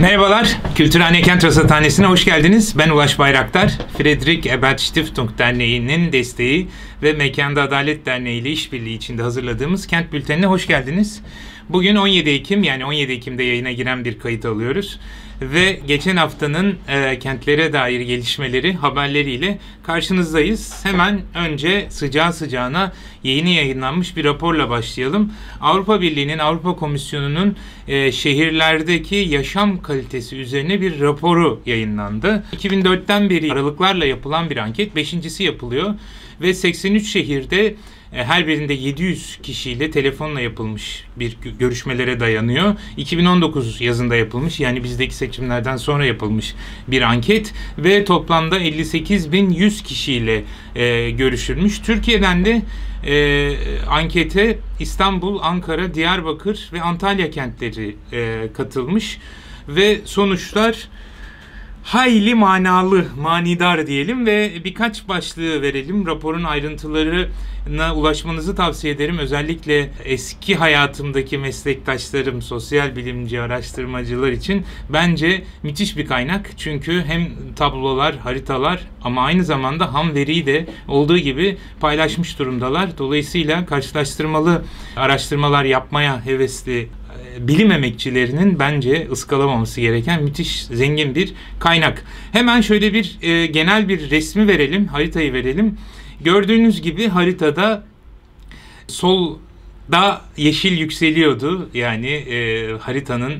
Merhabalar, Kültürhane Kent Rasathanesi'ne hoş geldiniz. Ben Ulaş Bayraktar. Friedrich Ebert Stiftung Derneği'nin desteği ve Mekanda Adalet Derneği ile işbirliği içinde hazırladığımız Kent Bülteni'ne hoş geldiniz. Bugün 17 Ekim, yani 17 Ekim'de yayına giren bir kayıt alıyoruz. Ve geçen haftanın kentlere dair gelişmeleri, haberleriyle karşınızdayız. Hemen önce sıcağı sıcağına yeni yayınlanmış bir raporla başlayalım. Avrupa Birliği'nin, Avrupa Komisyonu'nun şehirlerdeki yaşam kalitesi üzerine bir raporu yayınlandı. 2004'ten beri aralıklarla yapılan bir anket, 5.'si yapılıyor ve 83 şehirde her birinde 700 kişiyle telefonla yapılmış bir görüşmelere dayanıyor. 2019 yazında yapılmış, yani bizdeki seçimlerden sonra yapılmış bir anket ve toplamda 58.100 kişiyle görüşülmüş. Türkiye'den de ankete İstanbul, Ankara, Diyarbakır ve Antalya kentleri katılmış ve sonuçlar hayli manalı, manidar diyelim ve birkaç başlığı verelim. Raporun ayrıntılarına ulaşmanızı tavsiye ederim. Özellikle eski hayatımdaki meslektaşlarım, sosyal bilimci, araştırmacılar için bence müthiş bir kaynak. Çünkü hem tablolar, haritalar ama aynı zamanda ham veriyi de olduğu gibi paylaşmış durumdalar. Dolayısıyla karşılaştırmalı araştırmalar yapmaya hevesli bilim emekçilerinin bence ıskalamaması gereken müthiş zengin bir kaynak. Hemen şöyle bir genel bir resmi verelim, haritayı verelim. Gördüğünüz gibi haritada solda yeşil yükseliyordu. Yani haritanın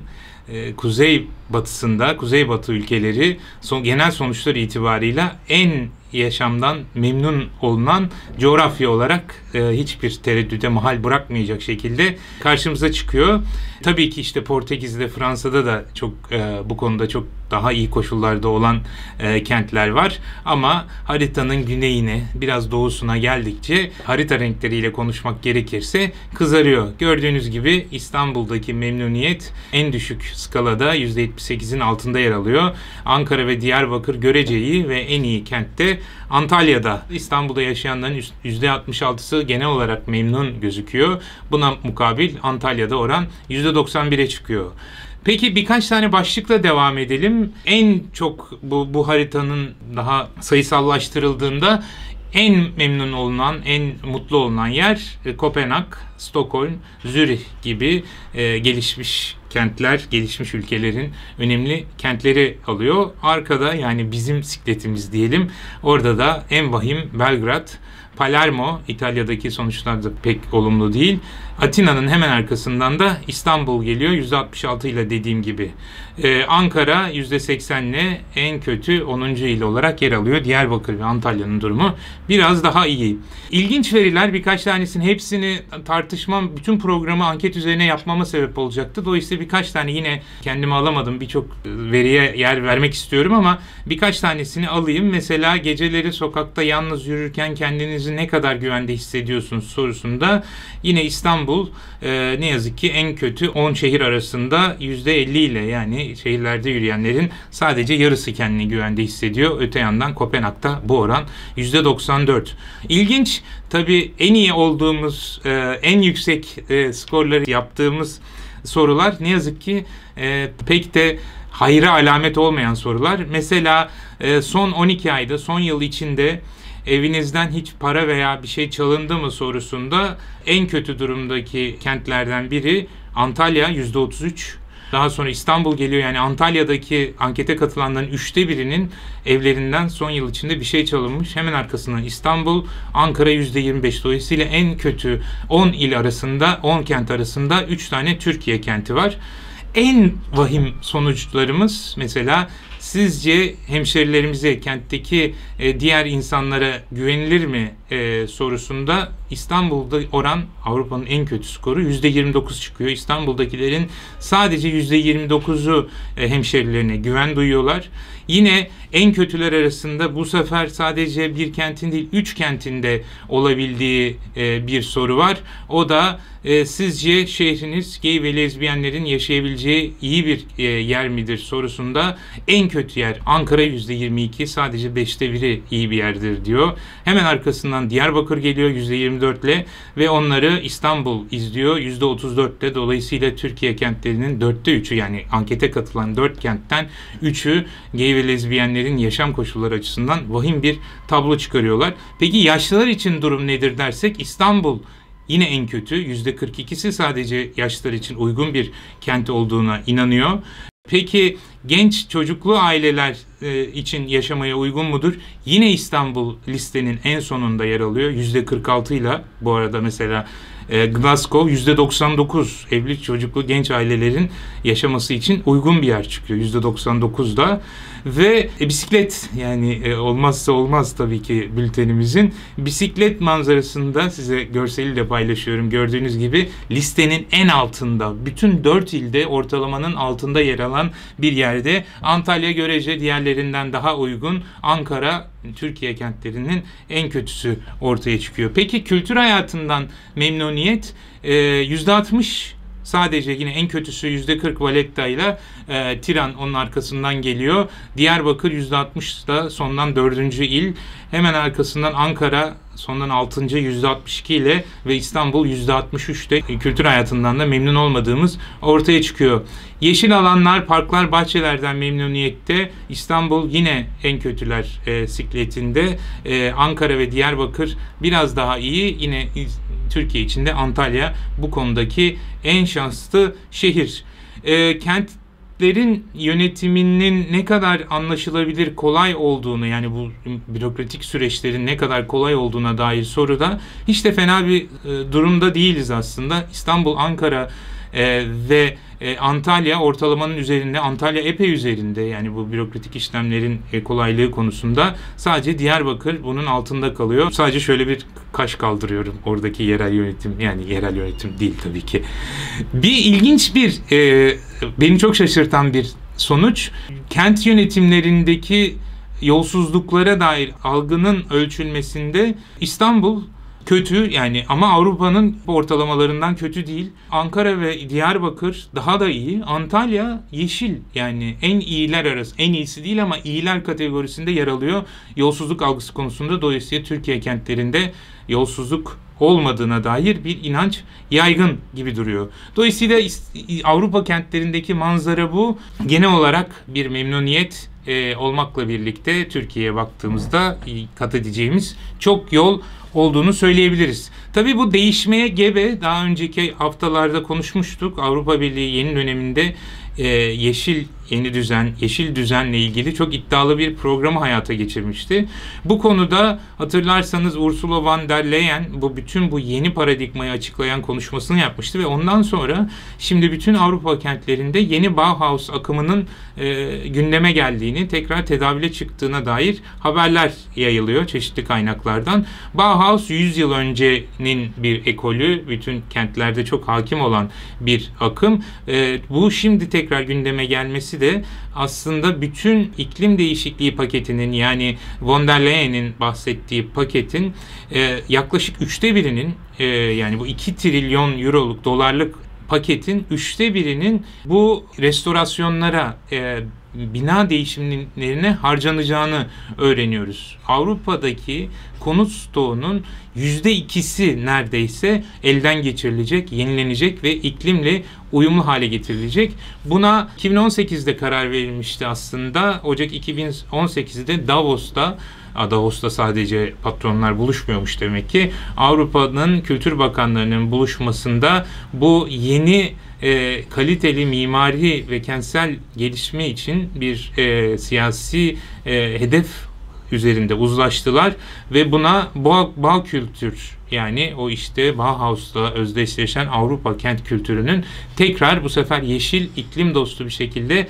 kuzey batısında, kuzeybatı ülkeleri genel sonuçlar itibarıyla en yaşamdan memnun olunan coğrafya olarak hiçbir tereddüde mahal bırakmayacak şekilde karşımıza çıkıyor. Tabii ki işte Portekiz'de, Fransa'da da çok bu konuda çok daha iyi koşullarda olan kentler var. Ama haritanın güneyine, biraz doğusuna geldikçe harita renkleriyle konuşmak gerekirse kızarıyor. Gördüğünüz gibi İstanbul'daki memnuniyet en düşük skalada %78'in altında yer alıyor. Ankara ve Diyarbakır görece iyi ve en iyi kentte Antalya'da. İstanbul'da yaşayanların %66'sı genel olarak memnun gözüküyor. Buna mukabil Antalya'da oran %91'e çıkıyor. Peki birkaç tane başlıkla devam edelim. En çok bu haritanın daha sayısallaştırıldığında en memnun olunan, en mutlu olunan yer Kopenhag, Stockholm, Zürih gibi gelişmiş kentler, gelişmiş ülkelerin önemli kentleri alıyor. Arkada, yani bizim sikletimiz diyelim, orada da en vahim Belgrad, Palermo, İtalya'daki sonuçlar da pek olumlu değil. Atina'nın hemen arkasından da İstanbul geliyor %66 ile dediğim gibi. Ankara %80 ile en kötü 10. il olarak yer alıyor. Diyarbakır ve Antalya'nın durumu biraz daha iyi. İlginç veriler, birkaç tanesinin hepsini tartışmam, bütün programı anket üzerine yapmama sebep olacaktı. Dolayısıyla birkaç tane yine kendime alamadım. Birçok veriye yer vermek istiyorum ama birkaç tanesini alayım. Mesela geceleri sokakta yalnız yürürken kendinizi ne kadar güvende hissediyorsunuz sorusunda yine İstanbul ne yazık ki en kötü 10 şehir arasında %50 ile, yani şehirlerde yürüyenlerin sadece yarısı kendini güvende hissediyor. Öte yandan Kopenhag'da bu oran %94. İlginç, tabii en iyi olduğumuz, en yüksek skorları yaptığımız sorular ne yazık ki pek de hayra alamet olmayan sorular. Mesela son 12 ayda, son yıl içinde evinizden hiç para veya bir şey çalındı mı sorusunda en kötü durumdaki kentlerden biri Antalya %33. Daha sonra İstanbul geliyor. Yani Antalya'daki ankete katılanların 1/3'ünün evlerinden son yıl içinde bir şey çalınmış. Hemen arkasından İstanbul, Ankara %25. Dolayısıyla en kötü 10 il arasında, 10 kent arasında 3 tane Türkiye kenti var. En vahim sonuçlarımız mesela, sizce hemşerilerimize, kentteki diğer insanlara güvenilir mi sorusunda İstanbul'da oran Avrupa'nın en kötü skoru %29 çıkıyor. İstanbul'dakilerin sadece %29'u hemşerilerine güven duyuyorlar. Yine en kötüler arasında bu sefer sadece bir kentin değil 3 kentinde olabildiği bir soru var. O da sizce şehriniz gay ve lezbiyenlerin yaşayabileceği iyi bir yer midir sorusunda en kötü kötü yer Ankara %22, sadece 1/5'i iyi bir yerdir diyor. Hemen arkasından Diyarbakır geliyor %24'le ve onları İstanbul izliyor %34'le. Dolayısıyla Türkiye kentlerinin 3'ü, yani ankete katılan 4 kentten 3'ü gay ve lezbiyenlerin yaşam koşulları açısından vahim bir tablo çıkarıyorlar. Peki yaşlılar için durum nedir dersek, İstanbul yine en kötü. %42'si sadece yaşlılar için uygun bir kent olduğuna inanıyor. Peki genç çocuklu aileler için yaşamaya uygun mudur? Yine İstanbul listenin en sonunda yer alıyor. %46 ile, bu arada mesela Glasgow %99 evli çocuklu genç ailelerin yaşaması için uygun bir yer çıkıyor %99'da. Ve bisiklet, yani olmazsa olmaz tabii ki bültenimizin, bisiklet manzarasında size görseliyle paylaşıyorum. Gördüğünüz gibi listenin en altında, bütün 4 ilde ortalamanın altında yer alan bir yerde. Antalya görece diğerlerinden daha uygun. Ankara Türkiye kentlerinin en kötüsü ortaya çıkıyor. Peki kültür hayatından memnuniyet %60. Sadece yine en kötüsü %40 Valletta ile Tiran onun arkasından geliyor. Diyarbakır %60 da sondan 4. il. Hemen arkasından Ankara sondan 6. %62 ile ve İstanbul %63'te kültür hayatından da memnun olmadığımız ortaya çıkıyor. Yeşil alanlar, parklar, bahçelerden memnuniyette İstanbul yine en kötüler sikletinde. Ankara ve Diyarbakır biraz daha iyi. Yine Türkiye içinde Antalya bu konudaki en şanslı şehir. Kentlerin yönetiminin ne kadar anlaşılabilir, kolay olduğunu, yani bu bürokratik süreçlerin ne kadar kolay olduğuna dair soruda hiç de fena bir durumda değiliz aslında. İstanbul, Ankara ve Antalya ortalamanın üzerinde, Antalya epey üzerinde, yani bu bürokratik işlemlerin kolaylığı konusunda. Sadece Diyarbakır bunun altında kalıyor. Sadece şöyle bir kaş kaldırıyorum oradaki yerel yönetim, yani yerel yönetim değil tabii ki. Bir ilginç bir beni çok şaşırtan bir sonuç, kent yönetimlerindeki yolsuzluklara dair algının ölçülmesinde İstanbul kötü, yani ama Avrupa'nın ortalamalarından kötü değil. Ankara ve Diyarbakır daha da iyi. Antalya yeşil, yani en iyiler arası, en iyisi değil ama iyiler kategorisinde yer alıyor yolsuzluk algısı konusunda. Dolayısıyla Türkiye kentlerinde yolsuzluk olmadığına dair bir inanç yaygın gibi duruyor. Dolayısıyla Avrupa kentlerindeki manzara bu. Genel olarak bir memnuniyet olmakla birlikte Türkiye'ye baktığımızda kat edeceğimiz çok yol olduğunu söyleyebiliriz. Tabii bu değişmeye gebe. Daha önceki haftalarda konuşmuştuk. Avrupa Birliği yeni döneminde yeşil yeni düzen, yeşil düzenle ilgili çok iddialı bir programı hayata geçirmişti. Bu konuda hatırlarsanız Ursula von der Leyen bütün bu yeni paradigmayı açıklayan konuşmasını yapmıştı ve ondan sonra şimdi bütün Avrupa kentlerinde yeni Bauhaus akımının gündeme geldiğini, tekrar tedavüle çıktığına dair haberler yayılıyor çeşitli kaynaklardan. Bauhaus 100 yıl öncenin bir ekolü, bütün kentlerde çok hakim olan bir akım. Bu şimdi tekrar gündeme gelmesi de aslında bütün iklim değişikliği paketinin, yani von der Leyen'in bahsettiği paketin yaklaşık 1/3'inin yani bu 2 trilyon euroluk, dolarlık paketin 1/3'inin bu restorasyonlara, bina değişimlerine harcanacağını öğreniyoruz. Avrupa'daki konut stoğunun %2'si neredeyse elden geçirilecek, yenilenecek ve iklimle uyumlu hale getirilecek. Buna 2018'de karar verilmişti aslında. Ocak 2018'de Davos'ta sadece patronlar buluşmuyormuş demek ki. Avrupa'nın kültür bakanlarının buluşmasında bu yeni kaliteli mimari ve kentsel gelişme için bir siyasi hedef üzerinde uzlaştılar ve buna Baukültür, yani o işte Bauhaus'la özdeşleşen Avrupa kent kültürünün tekrar bu sefer yeşil, iklim dostu bir şekilde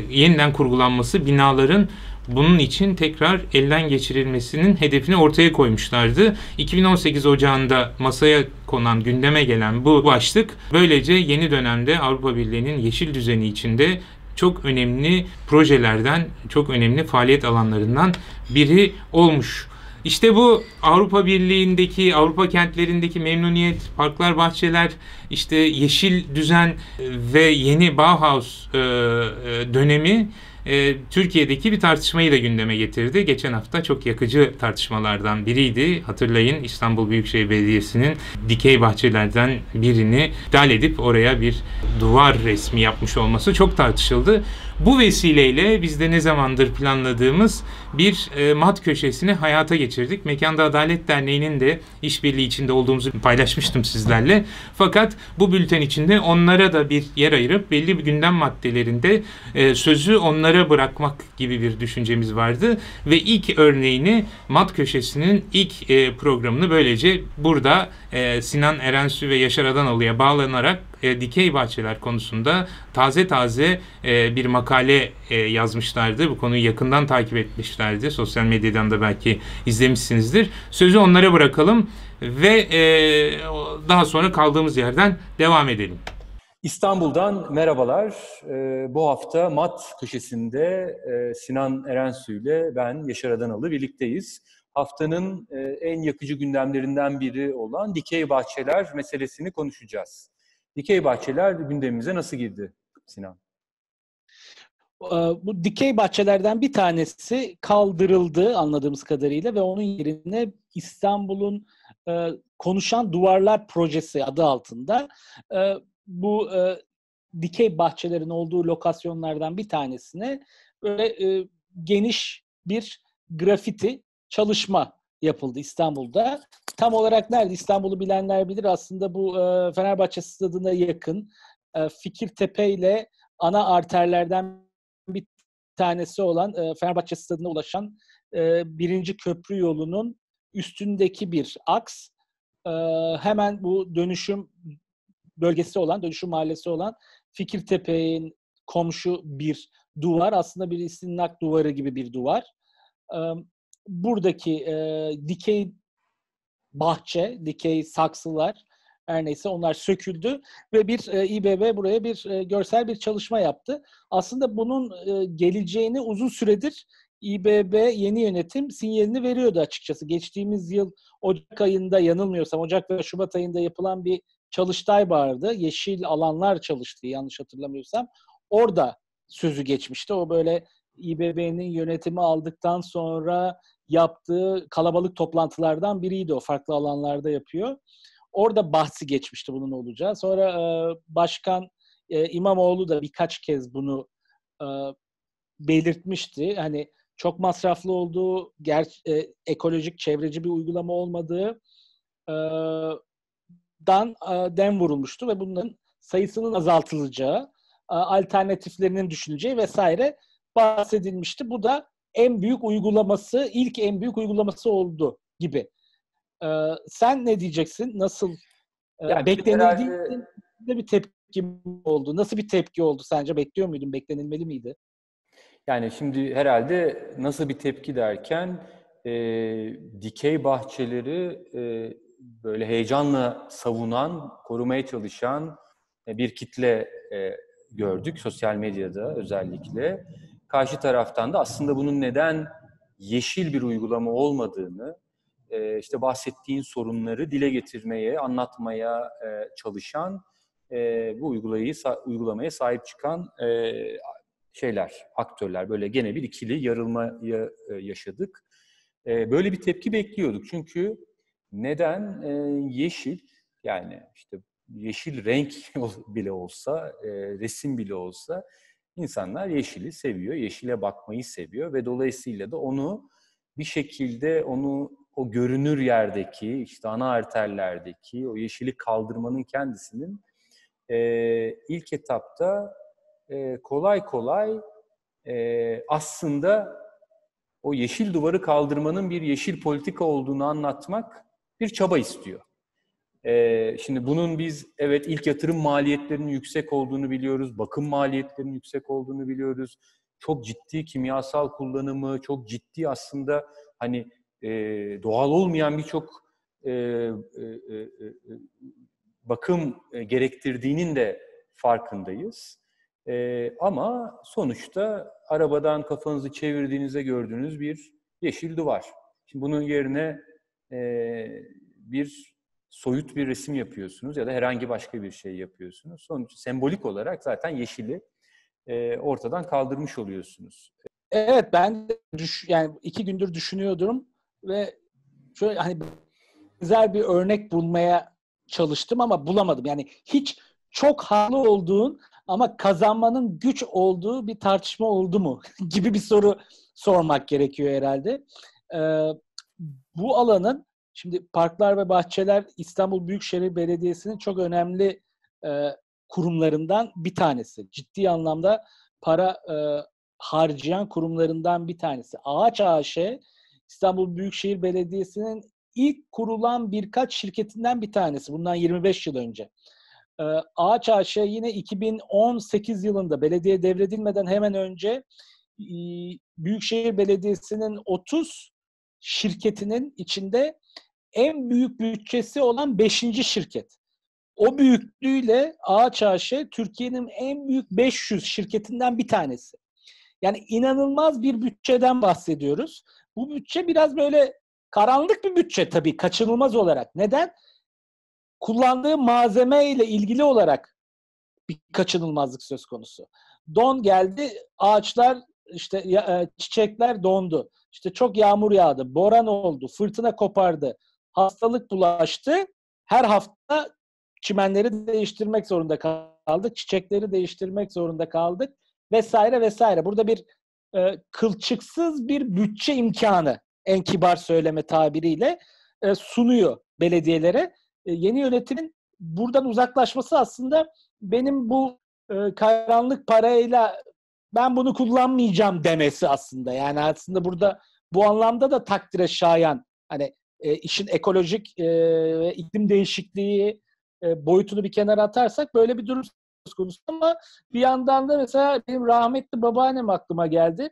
yeniden kurgulanması, binaların bunun için tekrar elden geçirilmesinin hedefini ortaya koymuşlardı. 2018 Ocağı'nda masaya konan, gündeme gelen bu başlık böylece yeni dönemde Avrupa Birliği'nin yeşil düzeni içinde çok önemli projelerden, çok önemli faaliyet alanlarından biri olmuş. İşte bu Avrupa Birliği'ndeki, Avrupa kentlerindeki memnuniyet, parklar, bahçeler, işte yeşil düzen ve yeni Bauhaus dönemi Türkiye'deki bir tartışmayı da gündeme getirdi. Geçen hafta çok yakıcı tartışmalardan biriydi. Hatırlayın, İstanbul Büyükşehir Belediyesi'nin dikey bahçelerden birini iptal edip oraya bir duvar resmi yapmış olması çok tartışıldı. Bu vesileyle biz de ne zamandır planladığımız bir mat köşesini hayata geçirdik. Mekanda Adalet Derneği'nin de işbirliği içinde olduğumuzu paylaşmıştım sizlerle. Fakat bu bülten içinde onlara da bir yer ayırıp belli bir gündem maddelerinde sözü onlara bırakmak gibi bir düşüncemiz vardı. Ve ilk örneğini, mat köşesinin ilk programını böylece burada Sinan Erensu ve Yaşar Adanalı'ya bağlanarak dikey bahçeler konusunda taze bir makale yazmışlardı. Bu konuyu yakından takip etmişlerdi. Sosyal medyadan da belki izlemişsinizdir. Sözü onlara bırakalım ve daha sonra kaldığımız yerden devam edelim. İstanbul'dan merhabalar. Bu hafta Mat köşesinde Sinan Erensu ile ben Yaşar Adanalı birlikteyiz. Haftanın en yakıcı gündemlerinden biri olan dikey bahçeler meselesini konuşacağız. Dikey bahçeler gündemimize nasıl girdi Sinan? Bu dikey bahçelerden bir tanesi kaldırıldı anladığımız kadarıyla ve onun yerine İstanbul'un Konuşan Duvarlar Projesi adı altında bu dikey bahçelerin olduğu lokasyonlardan bir tanesine böyle geniş bir grafiti çalışma yapıldı İstanbul'da. Tam olarak nerede? İstanbul'u bilenler bilir. Aslında bu Fenerbahçe Stadı'na yakın Fikirtepe ile ana arterlerden bir tanesi olan Fenerbahçe Stadı'na ulaşan birinci köprü yolunun üstündeki bir aks. Hemen bu dönüşüm bölgesi olan, dönüşüm mahallesi olan Fikirtepe'nin komşu bir duvar. Aslında bir istinnak duvarı gibi bir duvar. Buradaki dikey bahçe, dikey saksılar her neyse onlar söküldü ve bir İBB buraya bir görsel bir çalışma yaptı. Aslında bunun geleceğini uzun süredir İBB yeni yönetim sinyalini veriyordu açıkçası. Geçtiğimiz yıl Ocak ayında yanılmıyorsam Ocak ve Şubat ayında yapılan bir çalıştay vardı. Yeşil alanlar çalıştığı yanlış hatırlamıyorsam. Orada sözü geçmişti. O böyle İBB'nin yönetimi aldıktan sonra yaptığı kalabalık toplantılardan biriydi o. Farklı alanlarda yapıyor. Orada bahsi geçmişti bunun olacağı. Sonra Başkan İmamoğlu da birkaç kez bunu belirtmişti. Hani çok masraflı olduğu, ekolojik, çevreci bir uygulama olmadığı dem vurulmuştu ve bunların sayısının azaltılacağı, alternatiflerinin düşünüleceği vesaire bahsedilmişti. Bu da en büyük uygulaması, ilk en büyük uygulaması oldu gibi. Sen ne diyeceksin? Nasıl? Yani Beklenildiğinde bir tepki oldu. Nasıl bir tepki oldu sence? Bekliyor muydun? Beklenilmeli miydi? Yani şimdi herhalde nasıl bir tepki derken dikey bahçeleri böyle heyecanla savunan, korumaya çalışan bir kitle gördük sosyal medyada özellikle. Karşı taraftan da aslında bunun neden yeşil bir uygulama olmadığını, işte bahsettiğin sorunları dile getirmeye, anlatmaya çalışan, bu uygulamaya sahip çıkan aktörler. Böyle gene bir ikili yarılmayı yaşadık. Böyle bir tepki bekliyorduk. Çünkü neden yeşil, yani işte yeşil renk bile olsa, resim bile olsa insanlar yeşili seviyor, yeşile bakmayı seviyor ve dolayısıyla da onu bir şekilde o görünür yerdeki, işte ana arterlerdeki o yeşili kaldırmanın kendisinin ilk etapta kolay kolay aslında o yeşil duvarı kaldırmanın bir yeşil politika olduğunu anlatmak bir çaba istiyor. Şimdi bunun biz evet ilk yatırım maliyetlerinin yüksek olduğunu biliyoruz, bakım maliyetlerinin yüksek olduğunu biliyoruz. Çok ciddi kimyasal kullanımı, çok ciddi aslında hani doğal olmayan birçok bakım gerektirdiğinin de farkındayız. Ama sonuçta arabadan kafanızı çevirdiğinizde gördüğünüz bir yeşil duvar. Şimdi bunun yerine bir soyut bir resim yapıyorsunuz ya da herhangi başka bir şey yapıyorsunuz. Sonuç sembolik olarak zaten yeşili ortadan kaldırmış oluyorsunuz. Evet, ben de yani 2 gündür düşünüyordum ve şöyle hani benzer bir örnek bulmaya çalıştım ama bulamadım. Yani hiç çok haklı olduğun ama kazanmanın güç olduğu bir tartışma oldu mu gibi bir soru sormak gerekiyor herhalde. Bu alanın şimdi Parklar ve Bahçeler İstanbul Büyükşehir Belediyesi'nin çok önemli kurumlarından bir tanesi. Ciddi anlamda para harcayan kurumlarından bir tanesi. Ağaç AŞ İstanbul Büyükşehir Belediyesi'nin ilk kurulan birkaç şirketinden bir tanesi. Bundan 25 yıl önce. Ağaç AŞ yine 2018 yılında belediye devredilmeden hemen önce Büyükşehir Belediyesi'nin 30 şirketinin içinde en büyük bütçesi olan 5. şirket. O büyüklüğüyle Ağaç AŞ Türkiye'nin en büyük 500 şirketinden bir tanesi. Yani inanılmaz bir bütçeden bahsediyoruz. Bu bütçe biraz böyle karanlık bir bütçe tabii kaçınılmaz olarak. Neden? Kullandığı malzeme ile ilgili olarak bir kaçınılmazlık söz konusu. Don geldi, ağaçlar işte çiçekler dondu. İşte çok yağmur yağdı, boran oldu, fırtına kopardı, hastalık bulaştı. Her hafta çimenleri değiştirmek zorunda kaldık, çiçekleri değiştirmek zorunda kaldık vesaire vesaire. Burada bir kılçıksız bir bütçe imkanı en kibar söyleme tabiriyle sunuyor belediyelere. Yeni yönetimin buradan uzaklaşması aslında benim bu karanlık parayla ben bunu kullanmayacağım demesi aslında. Yani aslında burada bu anlamda da takdire şayan hani işin ekolojik ve iklim değişikliği boyutunu bir kenara atarsak böyle bir durum söz konusu ama bir yandan da mesela benim rahmetli babaannem aklıma geldi.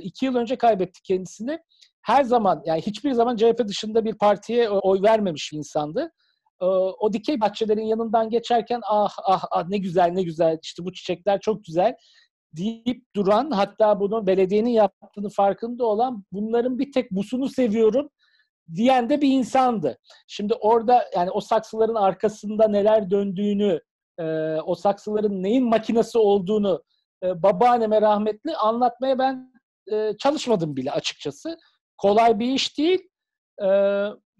2 yıl önce kaybettik kendisini. Her zaman yani hiçbir zaman CHP dışında bir partiye oy vermemiş bir insandı. O dikey bahçelerin yanından geçerken ne güzel ne güzel işte bu çiçekler çok güzel deyip duran hatta bunu belediyenin yaptığını farkında olan bunların bir tek busunu seviyorum diyen de bir insandı. Şimdi orada yani o saksıların arkasında neler döndüğünü o saksıların neyin makinesi olduğunu babaanneme rahmetli anlatmaya ben çalışmadım bile açıkçası. Kolay bir iş değil.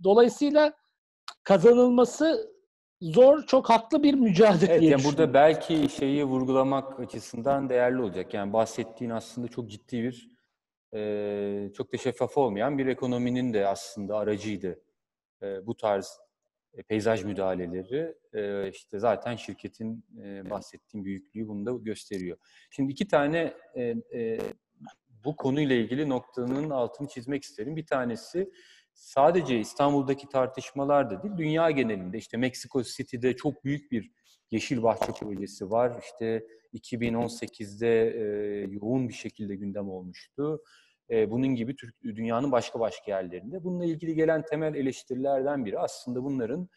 Dolayısıyla kazanılması zor, çok haklı bir mücadele Evet, diye yani burada düşünüyorum. belki şeyi vurgulamak açısından değerli olacak. Yani bahsettiğin aslında çok ciddi bir, çok da şeffaf olmayan bir ekonominin de aslında aracıydı. Bu tarz peyzaj müdahaleleri. İşte zaten şirketin bahsettiğim büyüklüğü bunu da gösteriyor. Şimdi 2 tane bu konuyla ilgili noktanın altını çizmek isterim. Bir tanesi sadece İstanbul'daki tartışmalar da değil, dünya genelinde. İşte Meksiko City'de çok büyük bir yeşil bahçe projesi var. İşte 2018'de yoğun bir şekilde gündem olmuştu. Bunun gibi dünyanın başka yerlerinde. Bununla ilgili gelen temel eleştirilerden biri aslında bunların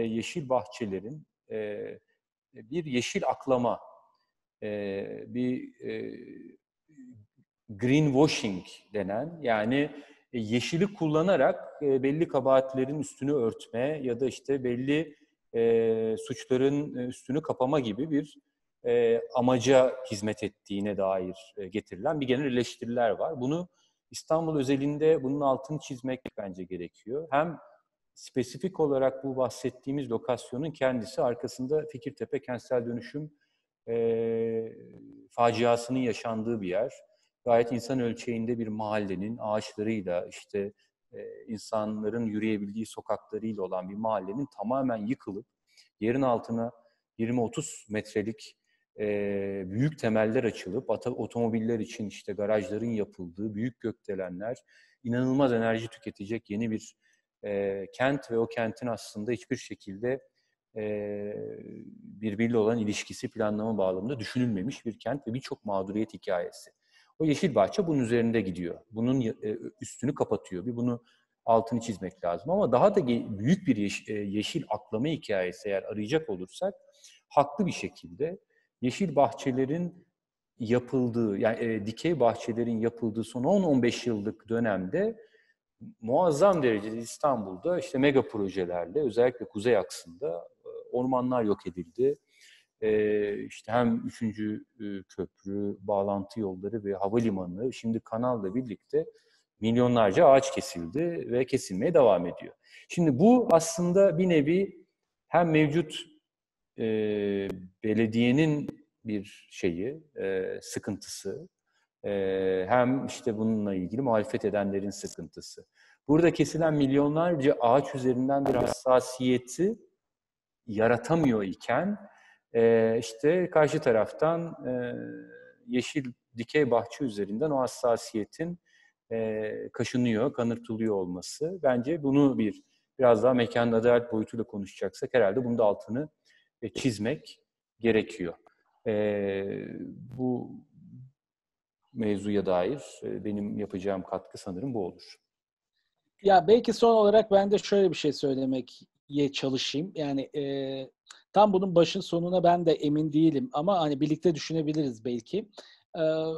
yeşil bahçelerin bir yeşil aklama, bir greenwashing denen yani yeşili kullanarak belli kabahatlerin üstünü örtme ya da işte belli suçların üstünü kapama gibi bir amaca hizmet ettiğine dair getirilen bir genel eleştiriler var. Bunu İstanbul özelinde bunun altını çizmek bence gerekiyor. Hem spesifik olarak bu bahsettiğimiz lokasyonun kendisi arkasında Fikirtepe Kentsel Dönüşüm faciasının yaşandığı bir yer. Gayet insan ölçeğinde bir mahallenin ağaçlarıyla işte insanların yürüyebildiği sokaklarıyla olan bir mahallenin tamamen yıkılıp yerin altına 20-30 metrelik büyük temeller açılıp otomobiller için işte garajların yapıldığı büyük gökdelenler, inanılmaz enerji tüketecek yeni bir kent ve o kentin aslında hiçbir şekilde birbiriyle olan ilişkisi planlama bağlamında düşünülmemiş bir kent ve birçok mağduriyet hikayesi. O yeşil bahçe bunun üzerinde gidiyor. Bunun üstünü kapatıyor. Bir bunu altını çizmek lazım. Ama daha da büyük bir yeşil aklama hikayesi eğer arayacak olursak haklı bir şekilde yeşil bahçelerin yapıldığı, yani dikey bahçelerin yapıldığı son 10-15 yıllık dönemde muazzam derecede İstanbul'da işte mega projelerle özellikle kuzey aksında ormanlar yok edildi. işte hem 3. köprü, bağlantı yolları ve havalimanı, şimdi kanalla birlikte milyonlarca ağaç kesildi ve kesilmeye devam ediyor. Şimdi bu aslında bir nevi hem mevcut belediyenin bir sıkıntısı, hem işte bununla ilgili muhalefet edenlerin sıkıntısı. Burada kesilen milyonlarca ağaç üzerinden bir hassasiyeti yaratamıyor iken işte karşı taraftan yeşil dikey bahçe üzerinden o hassasiyetin kaşınıyor, kanırtılıyor olması. Bence bunu biraz daha mekanın adalet boyutuyla konuşacaksak herhalde bunun da altını çizmek gerekiyor. Bu mevzuya dair benim yapacağım katkı sanırım bu olur. Ya belki son olarak ben de şöyle bir şey söylemeye çalışayım. Yani tam bunun başın sonuna ben de emin değilim ama hani birlikte düşünebiliriz belki.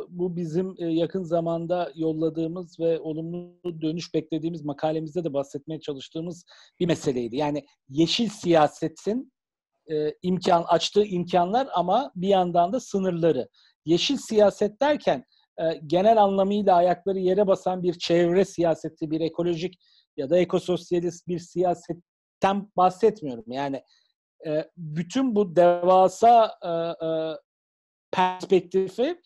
Bu bizim yakın zamanda yolladığımız ve olumlu dönüş beklediğimiz makalemizde de bahsetmeye çalıştığımız bir meseleydi. Yani yeşil siyasetin açtığı imkanlar ama bir yandan da sınırları. Yeşil siyaset derken genel anlamıyla ayakları yere basan bir çevre siyaseti, bir ekolojik ya da ekososyalist bir siyasetten bahsetmiyorum. Yani bütün bu devasa perspektifi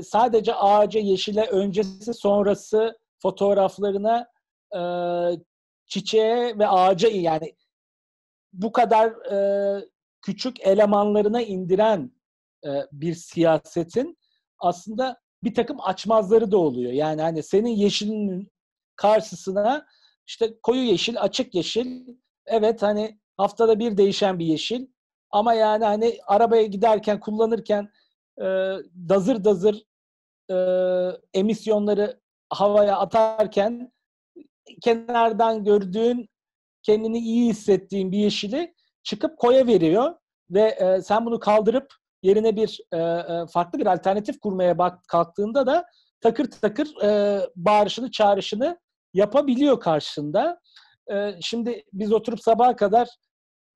sadece ağaca, yeşile, öncesi, sonrası fotoğraflarına, çiçeğe ve ağaca, yani bu kadar küçük elemanlarına indiren bir siyasetin aslında bir takım açmazları da oluyor. Yani hani senin yeşilinin karşısına işte koyu yeşil, açık yeşil, evet hani haftada bir değişen bir yeşil ama yani hani arabaya giderken, kullanırken dazır dazır emisyonları havaya atarken kenardan gördüğün, kendini iyi hissettiğin bir yeşili çıkıp koya veriyor ve sen bunu kaldırıp yerine bir farklı bir alternatif kurmaya kalktığında da takır takır bağırışını, çağrışını yapabiliyor karşında. Şimdi biz oturup sabaha kadar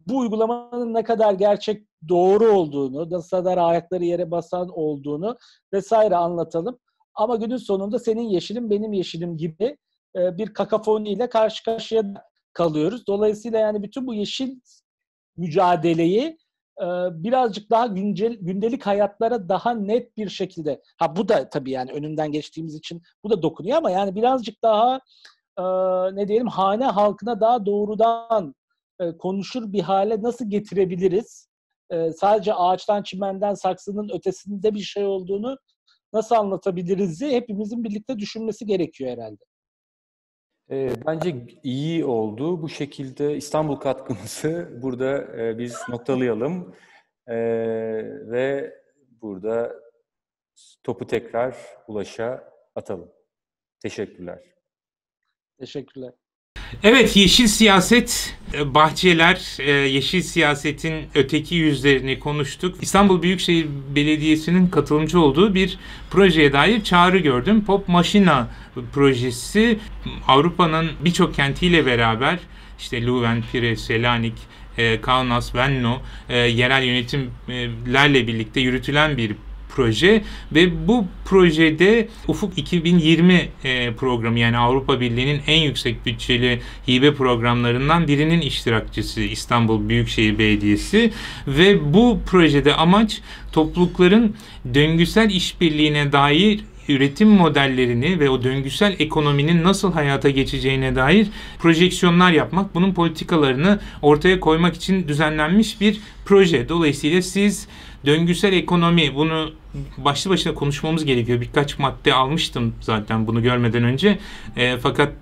bu uygulamanın ne kadar gerçek, doğru olduğunu, ne kadar ayakları yere basan olduğunu vesaire anlatalım. Ama günün sonunda senin yeşilim benim yeşilim gibi bir kakafoniyle karşı karşıya kalıyoruz. Dolayısıyla yani bütün bu yeşil mücadeleyi birazcık daha gündelik hayatlara daha net bir şekilde, bu da tabii yani önünden geçtiğimiz için bu da dokunuyor ama yani birazcık daha ne diyelim, hane halkına daha doğrudan konuşur bir hale nasıl getirebiliriz? Sadece ağaçtan, çimenden, saksının ötesinde bir şey olduğunu nasıl anlatabiliriz'i hepimizin birlikte düşünmesi gerekiyor herhalde. Bence iyi oldu. Bu şekilde İstanbul katkımızı burada biz noktalayalım. Ve burada topu tekrar Ulaş'a atalım. Teşekkürler. Teşekkürler. Evet, yeşil siyaset, bahçeler, yeşil siyasetin öteki yüzlerini konuştuk. İstanbul Büyükşehir Belediyesi'nin katılımcı olduğu bir projeye dair çağrı gördüm. Pop Machina projesi Avrupa'nın birçok kentiyle beraber işte Leuven, Pire, Selanik, Kaunas, Venlo yerel yönetimlerle birlikte yürütülen bir proje ve bu projede Ufuk 2020 programı, yani Avrupa Birliği'nin en yüksek bütçeli hibe programlarından birinin iştirakçısı İstanbul Büyükşehir Belediyesi ve bu projede amaç toplulukların döngüsel işbirliğine dair üretim modellerini ve o döngüsel ekonominin nasıl hayata geçeceğine dair projeksiyonlar yapmak, bunun politikalarını ortaya koymak için düzenlenmiş bir proje. Dolayısıyla siz döngüsel ekonomi, bunu başlı başına konuşmamız gerekiyor. Birkaç madde almıştım zaten bunu görmeden önce. Fakat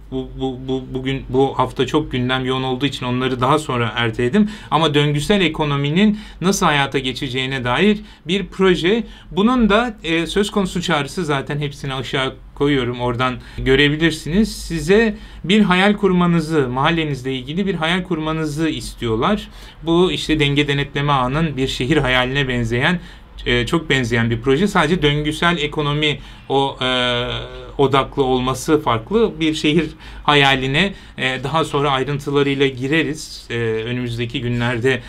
bu hafta çok gündem yoğun olduğu için onları daha sonra erteledim. Ama döngüsel ekonominin nasıl hayata geçeceğine dair bir proje. Bunun da söz konusu çağrısı, zaten hepsini aşağı koyuyorum, oradan görebilirsiniz. Size bir hayal kurmanızı, mahallenizle ilgili bir hayal kurmanızı istiyorlar. Bu işte denge denetleme ağının bir şehir hayaline benzeyen, çok benzeyen bir proje. Sadece döngüsel ekonomi odaklı olması farklı bir şehir hayaline daha sonra ayrıntılarıyla gireriz. Önümüzdeki günlerde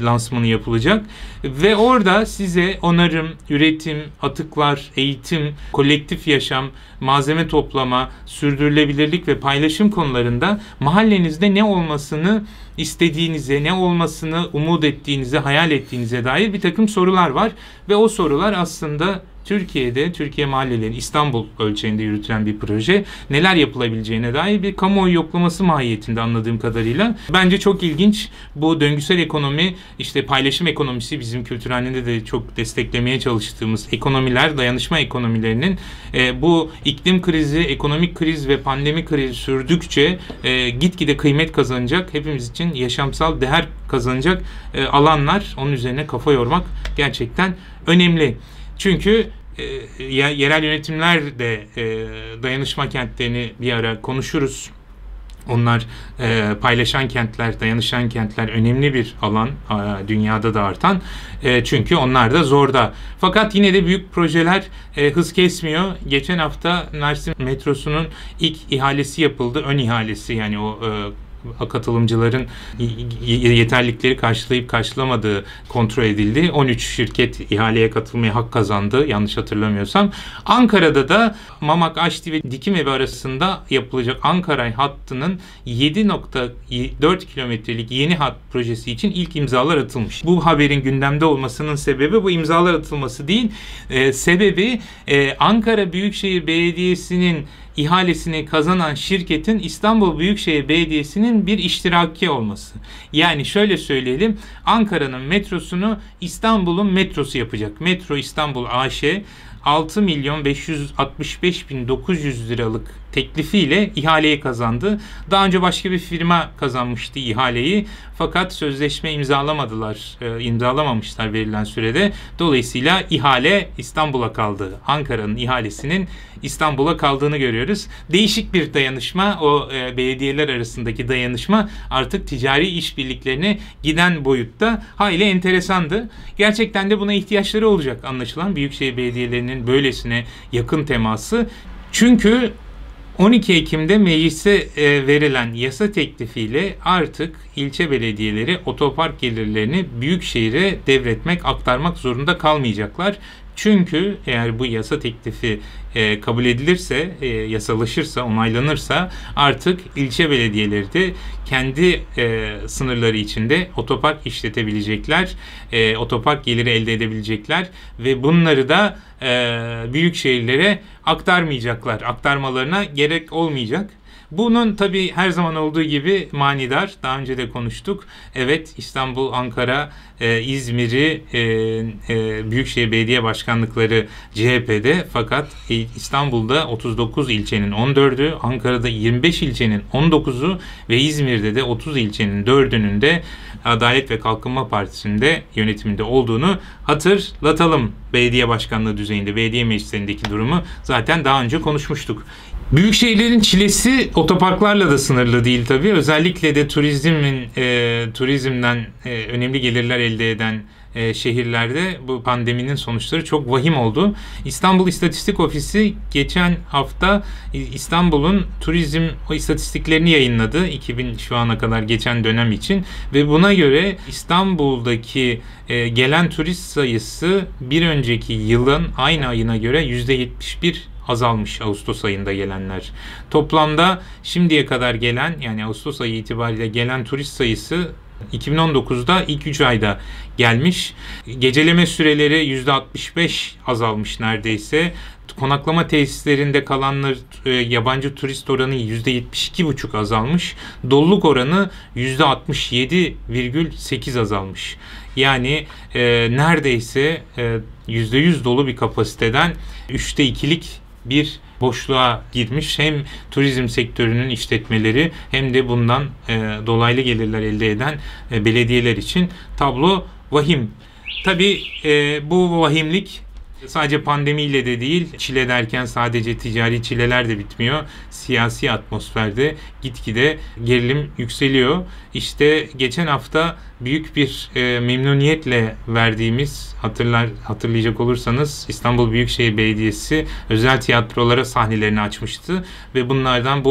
lansmanı yapılacak. Ve orada size onarım, üretim, atıklar, eğitim, kolektif yaşam, malzeme toplama, sürdürülebilirlik ve paylaşım konularında mahallenizde ne olmasını istediğinize, ne olmasını umut ettiğinize, hayal ettiğinize dair bir takım sorular var. Ve o sorular aslında Türkiye'de, Türkiye mahalleleri, İstanbul ölçeğinde yürütülen bir proje. Neler yapılabileceğine dair bir kamuoyu yoklaması mahiyetinde anladığım kadarıyla. Bence çok ilginç. Bu döngüsel ekonomi, işte paylaşım ekonomisi, bizim Kültürhane'de de çok desteklemeye çalıştığımız ekonomiler, dayanışma ekonomilerinin bu iklim krizi, ekonomik kriz ve pandemi krizi sürdükçe gitgide kıymet kazanacak, hepimiz için yaşamsal değer kazanacak alanlar. Onun üzerine kafa yormak gerçekten önemli. Çünkü yerel yönetimler de dayanışma kentlerini bir ara konuşuruz. Onlar paylaşan kentler, dayanışan kentler önemli bir alan, dünyada da artan. Çünkü onlar da zorda. Fakat yine de büyük projeler hız kesmiyor. Geçen hafta Mersin metrosunun ilk ihalesi yapıldı. Ön ihalesi, yani o katılımcıların yeterlilikleri karşılayıp karşılamadığı kontrol edildi. 13 şirket ihaleye katılmaya hak kazandı, yanlış hatırlamıyorsam. Ankara'da da Mamak, Aşti ve Dikimeve arasında yapılacak Ankara hattının 7.4 kilometrelik yeni hat projesi için ilk imzalar atılmış. Bu haberin gündemde olmasının sebebi bu imzalar atılması değil. Sebebi Ankara Büyükşehir Belediyesi'nin ihalesini kazanan şirketin İstanbul Büyükşehir Belediyesi'nin bir iştiraki olması. Yani şöyle söyleyelim, Ankara'nın metrosunu İstanbul'un metrosu yapacak. Metro İstanbul AŞ 6.565.900 liralık teklifiyle ihaleyi kazandı. Daha önce başka bir firma kazanmıştı ihaleyi. Fakat sözleşme imzalamamışlar verilen sürede. Dolayısıyla ihale İstanbul'a kaldı. Ankara'nın ihalesinin İstanbul'a kaldığını görüyoruz. Değişik bir dayanışma, o belediyeler arasındaki dayanışma artık ticari işbirliklerine giden boyutta. Hayli enteresandı. Gerçekten de buna ihtiyaçları olacak anlaşılan büyükşehir belediyelerinin böylesine yakın teması. Çünkü 12 Ekim'de meclise verilen yasa teklifiyle artık ilçe belediyeleri otopark gelirlerini büyükşehire devretmek, aktarmak zorunda kalmayacaklar. Çünkü eğer bu yasa teklifi kabul edilirse, yasalaşırsa, onaylanırsa artık ilçe belediyeleri de kendi sınırları içinde otopark işletebilecekler, otopark geliri elde edebilecekler ve bunları da büyük şehirlere aktarmayacaklar. Aktarmalarına gerek olmayacak. Bunun tabii her zaman olduğu gibi manidar. Daha önce de konuştuk. Evet, İstanbul, Ankara, İzmir'i Büyükşehir Belediye Başkanlıkları CHP'de, fakat İstanbul'da 39 ilçenin 14'ü, Ankara'da 25 ilçenin 19'u ve İzmir'de de 30 ilçenin 4'ünün de Adalet ve Kalkınma Partisi'nde yönetiminde olduğunu hatırlatalım. Belediye başkanlığı düzeyinde, belediye meclislerindeki durumu zaten daha önce konuşmuştuk. Büyükşehirlerin çilesi otoparklarla da sınırlı değil tabii. Özellikle de turizmden önemli gelirler elde eden şehirlerde bu pandeminin sonuçları çok vahim oldu. İstanbul İstatistik Ofisi geçen hafta İstanbul'un turizm istatistiklerini yayınladı. 2000 şu ana kadar geçen dönem için ve buna göre İstanbul'daki gelen turist sayısı bir önceki yılın aynı ayına göre %71 azalmış Ağustos ayında gelenler. Toplamda şimdiye kadar gelen, yani Ağustos ayı itibariyle gelen turist sayısı 2019'da ilk 3 ayda gelmiş. Geceleme süreleri %65 azalmış neredeyse. Konaklama tesislerinde kalanlar, yabancı turist oranı %72,5 azalmış. Doluluk oranı %67,8 azalmış. Yani neredeyse %100 dolu bir kapasiteden 3'te 2'lik bir boşluğa girmiş. Hem turizm sektörünün işletmeleri hem de bundan dolaylı gelirler elde eden belediyeler için tablo vahim. Tabii bu vahimlik Sadece pandemiyle de değil, çile derken sadece ticari çileler de bitmiyor. Siyasi atmosferde gitgide gerilim yükseliyor. İşte geçen hafta büyük bir memnuniyetle verdiğimiz, hatırlayacak olursanız İstanbul Büyükşehir Belediyesi özel tiyatrolara sahnelerini açmıştı ve bu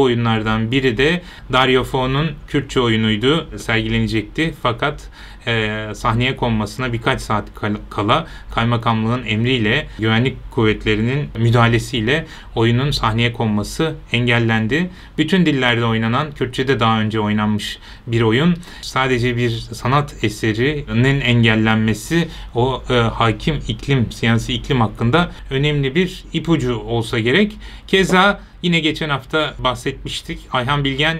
oyunlardan biri de Dario Fo'nun Kürtçe oyunuydu, sergilenecekti. Fakat sahneye konmasına birkaç saat kala kaymakamlığın emriyle, güvenlik kuvvetlerinin müdahalesiyle oyunun sahneye konması engellendi. Bütün dillerde oynanan, Kürtçe'de daha önce oynanmış bir oyun, sadece bir sanat eserinin engellenmesi o hakim siyasi iklim hakkında önemli bir ipucu olsa gerek. Keza yine geçen hafta bahsetmiştik. Ayhan Bilgen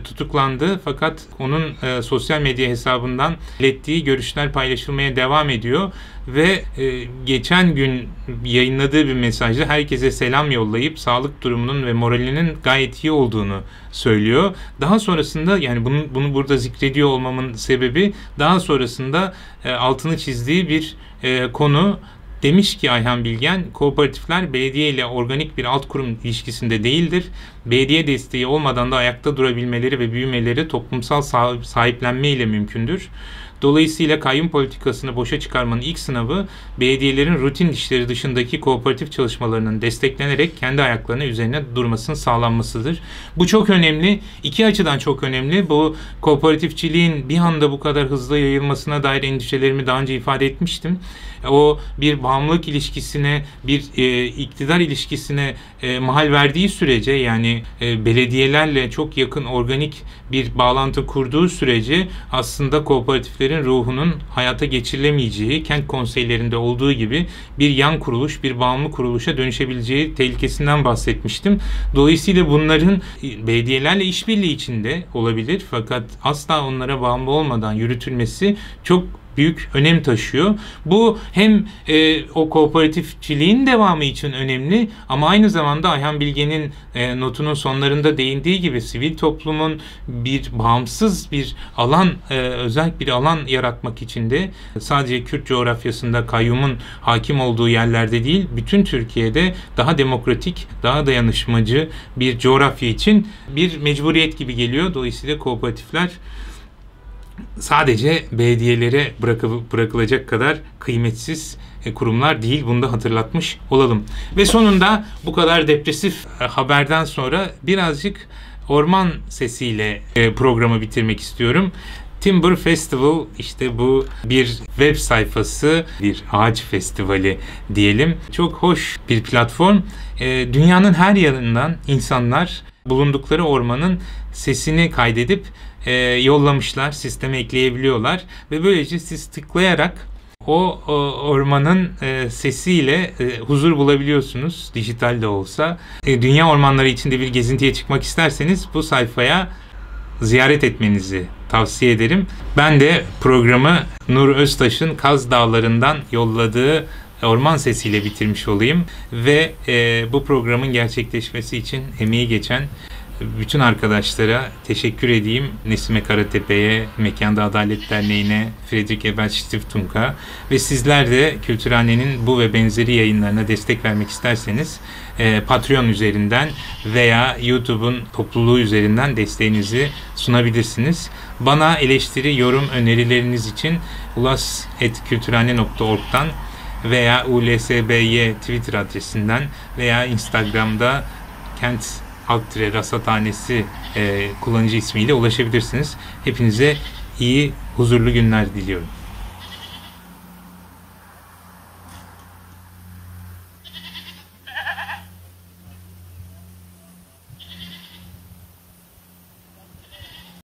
tutuklandı, fakat onun sosyal medya hesabından ilettiği görüşler paylaşılmaya devam ediyor ve geçen gün yayınladığı bir mesajda herkese selam yollayıp sağlık durumunun ve moralinin gayet iyi olduğunu söylüyor. Daha sonrasında, yani bunu burada zikrediyor olmamın sebebi, daha sonrasında altını çizdiği bir konu. Demiş ki Ayhan Bilgen, kooperatifler belediye ile organik bir alt kurum ilişkisinde değildir. Belediye desteği olmadan da ayakta durabilmeleri ve büyümeleri toplumsal sahiplenme ile mümkündür. Dolayısıyla kayyum politikasını boşa çıkarmanın ilk sınavı, belediyelerin rutin işleri dışındaki kooperatif çalışmalarının desteklenerek kendi ayaklarının üzerine durmasının sağlanmasıdır. Bu çok önemli. İki açıdan çok önemli. Bu kooperatifçiliğin bir anda bu kadar hızlı yayılmasına dair endişelerimi daha önce ifade etmiştim. O bir bağımlılık ilişkisine, bir iktidar ilişkisine mahal verdiği sürece, yani belediyelerle çok yakın organik bir bağlantı kurduğu sürece aslında kooperatiflerin ruhunun hayata geçirilemeyeceği, kent konseylerinde olduğu gibi bir yan kuruluş, bir bağımlı kuruluşa dönüşebileceği tehlikesinden bahsetmiştim. Dolayısıyla bunların belediyelerle işbirliği içinde olabilir, fakat asla onlara bağımlı olmadan yürütülmesi çok büyük önem taşıyor. Bu hem o kooperatifçiliğin devamı için önemli, ama aynı zamanda Ayhan Bilgen'in notunun sonlarında değindiği gibi sivil toplumun bir bağımsız bir alan, özel bir alan yaratmak için de sadece Kürt coğrafyasında kayyumun hakim olduğu yerlerde değil, bütün Türkiye'de daha demokratik, daha dayanışmacı bir coğrafya için bir mecburiyet gibi geliyor. Dolayısıyla kooperatifler sadece belediyelere bırakılacak kadar kıymetsiz kurumlar değil. Bunu da hatırlatmış olalım. Ve sonunda bu kadar depresif haberden sonra birazcık orman sesiyle programı bitirmek istiyorum. Timber Festival, işte bu bir web sayfası, bir ağaç festivali diyelim. Çok hoş bir platform. Dünyanın her yanından insanlar bulundukları ormanın sesini kaydedip yollamışlar, sisteme ekleyebiliyorlar ve böylece siz tıklayarak o ormanın sesiyle huzur bulabiliyorsunuz, dijital de olsa. Dünya ormanları içinde bir gezintiye çıkmak isterseniz bu sayfaya ziyaret etmenizi tavsiye ederim. Ben de programı Nur Öztaş'ın Kaz Dağları'ndan yolladığı orman sesiyle bitirmiş olayım ve bu programın gerçekleşmesi için emeği geçen bütün arkadaşlara teşekkür edeyim. Nesime Karatepe'ye, Mekanda Adalet Derneği'ne, Friedrich Ebert Stiftung'a ve sizler de Kültürhane'nin bu ve benzeri yayınlarına destek vermek isterseniz Patreon üzerinden veya YouTube'un topluluğu üzerinden desteğinizi sunabilirsiniz. Bana eleştiri, yorum, önerileriniz için ulas@külturhane.org'dan veya ulsby Twitter adresinden veya Instagram'da kent_rasathanesi kullanıcı ismiyle ulaşabilirsiniz. Hepinize iyi, huzurlu günler diliyorum.